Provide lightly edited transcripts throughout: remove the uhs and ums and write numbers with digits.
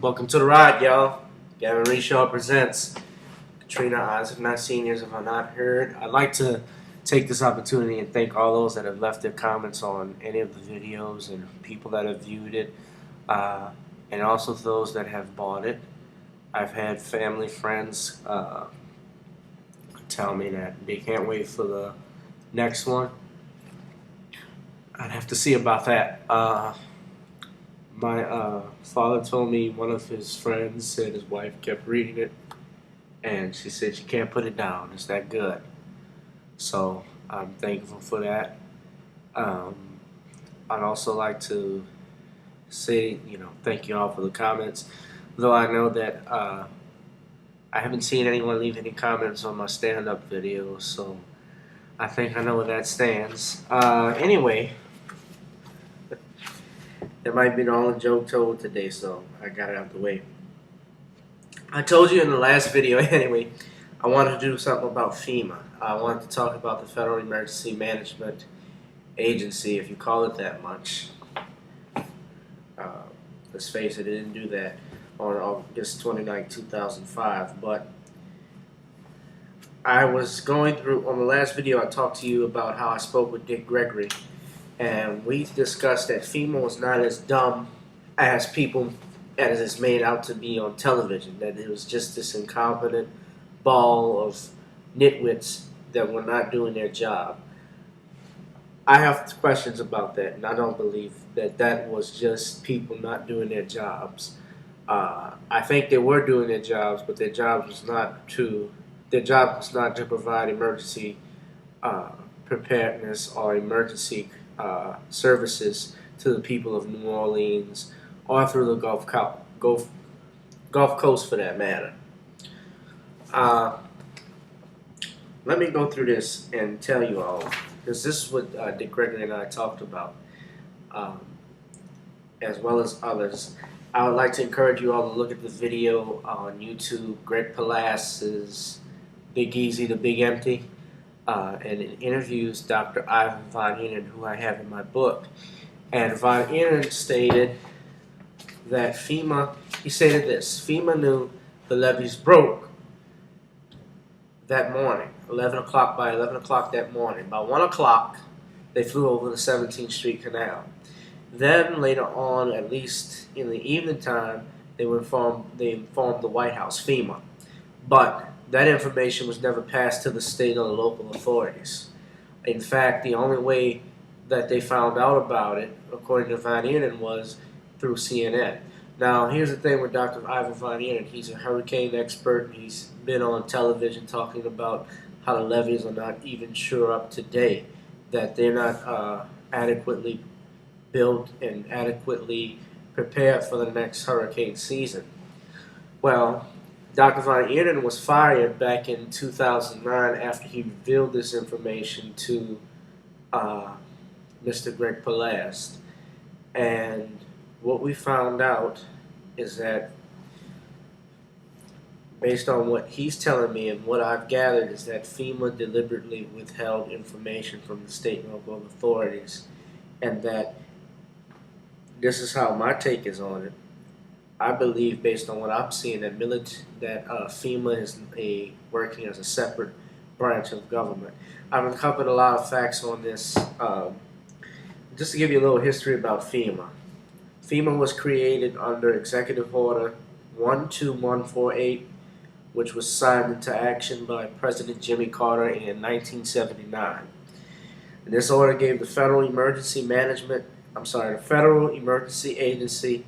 Welcome to the ride, y'all. Gavin Reshaw presents Katrina Isaac, not seniors if I'm not heard. I'd like to take this opportunity and thank all those that have left their comments on any of the videos and people that have viewed it, and also those that have bought it. I've had family, friends tell me that they can't wait for the next one. I'd have to see about that. My father told me one of his friends said his wife kept reading it, and she said she can't put it down. It's that good. So I'm thankful for that. Um, I'd also like to say, thank you all for the comments. Though I know that I haven't seen anyone leave any comments on my stand-up videos, so I think I know where that stands. Anyway. That might be the only joke told today, so I got it out the way. I told you in the last video, anyway, I wanted to do something about FEMA. I wanted to talk about the Federal Emergency Management Agency, if you call it that much. Let's face it, it didn't do that on August 29, 2005, but I was going through, on the last video I talked to you about how I spoke with Dick Gregory, and we discussed that FEMA was not as dumb as people as it's made out to be on television, that it was just this incompetent ball of nitwits that were not doing their job. I have questions about that, and I don't believe that that was just people not doing their jobs. I think they were doing their jobs, but their job was not to provide emergency preparedness or emergency services to the people of New Orleans or through the Gulf Coast for that matter. Let me go through this and tell you all, because this is what Dick Gregory and I talked about, as well as others. I would like to encourage you all to look at the video on YouTube, Greg Palace's Big Easy to Big Empty. And it interviews Dr. Ivan Von Ihnen, who I have in my book. And Von Ihnen stated that FEMA knew the levees broke that morning, by 11 o'clock that morning. By 1 o'clock, they flew over the 17th Street Canal. Then later on, at least in the evening time, they informed the White House, FEMA. But that information was never passed to the state or the local authorities. In fact, the only way that they found out about it, according to Von Ihnen, was through CNN. Now, here's the thing with Dr. Ivan Von Ihnen. He's a hurricane expert. He's been on television talking about how the levees are not even sure up to date, that they're not adequately built and adequately prepared for the next hurricane season. Well, Dr. Von Ihnen was fired back in 2009 after he revealed this information to Mr. Greg Palace. And what we found out is that, based on what he's telling me and what I've gathered, is that FEMA deliberately withheld information from the state and local authorities, and that this is how my take is on it. I believe, based on what I'm seeing, that FEMA is working as a separate branch of government. I've uncovered a lot of facts on this. Just to give you a little history about FEMA. FEMA was created under Executive Order 12148, which was signed into action by President Jimmy Carter in 1979. And this order gave the Federal Emergency Agency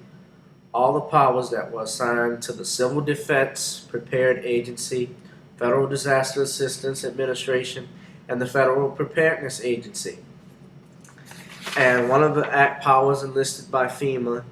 all the powers that were assigned to the Civil Defense Prepared Agency, Federal Disaster Assistance Administration, and the Federal Preparedness Agency. And one of the powers enlisted by FEMA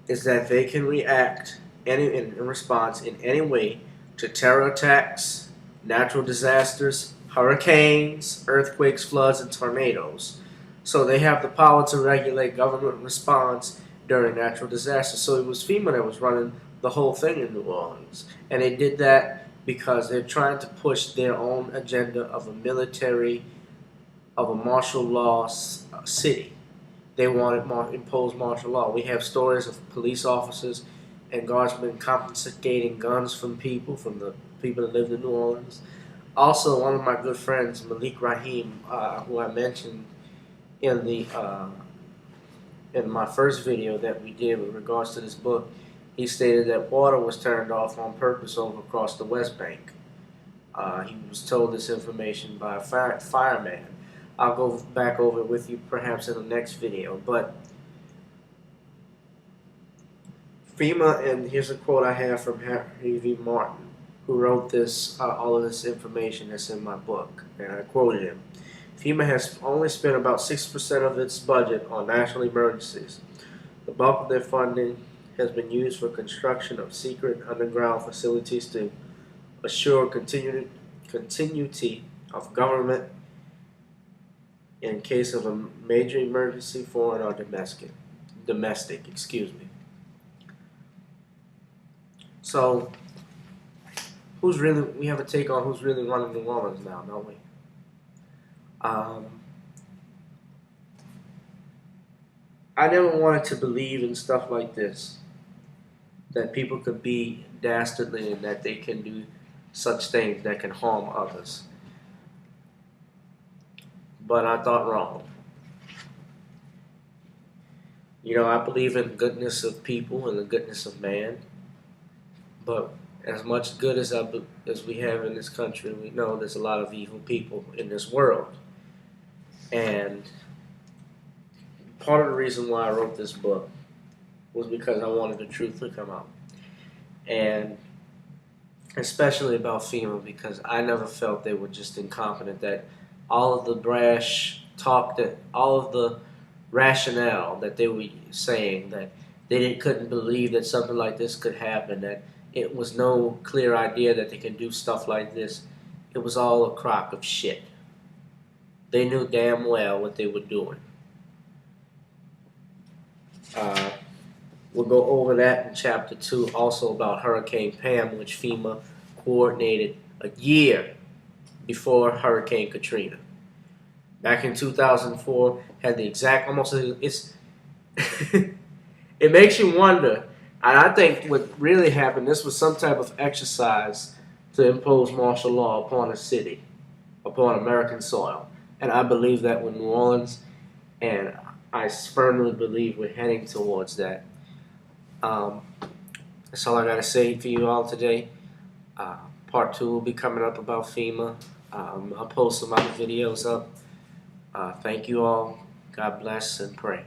is that they can react in response in any way to terror attacks, natural disasters, hurricanes, earthquakes, floods, and tornadoes. So they have the power to regulate government response during natural disasters. So it was FEMA that was running the whole thing in New Orleans. And they did that because they're trying to push their own agenda of a martial law city. They wanted impose martial law. We have stories of police officers and guards been confiscating guns from the people that lived in New Orleans. Also, one of my good friends, Malik Rahim, who I mentioned in the in my first video that we did with regards to this book, he stated that water was turned off on purpose over across the West Bank. He was told this information by a fireman. I'll go back over it with you perhaps in the next video. But FEMA, and here's a quote I have from Harry V. Martin, who wrote this, all of this information that's in my book, and I quoted him. FEMA has only spent about 6% of its budget on national emergencies. The bulk of their funding has been used for construction of secret underground facilities to assure continuity of government in case of a major emergency, foreign or domestic, excuse me. So, we have a take on who's really running New Orleans now, don't we? I never wanted to believe in stuff like this, that people could be dastardly and that they can do such things that can harm others. But I thought wrong. You know, I believe in the goodness of people and the goodness of man. But as much good as we have in this country, we know there's a lot of evil people in this world. And part of the reason why I wrote this book was because I wanted the truth to come out. And especially about FEMA, because I never felt they were just incompetent, that all of the brash talk, that all of the rationale that they were saying, that they couldn't believe that something like this could happen, that it was no clear idea that they can do stuff like this. It was all a crock of shit. They knew damn well what they were doing. We'll go over that in Chapter 2, also about Hurricane Pam, which FEMA coordinated a year before Hurricane Katrina. Back in 2004, had the exact, it makes you wonder, and I think what really happened, this was some type of exercise to impose martial law upon a city, upon American soil. And I believe that with New Orleans, and I firmly believe we're heading towards that. That's all I got to say for you all today. Part 2 will be coming up about FEMA. I'll post some other videos up. Thank you all. God bless and pray.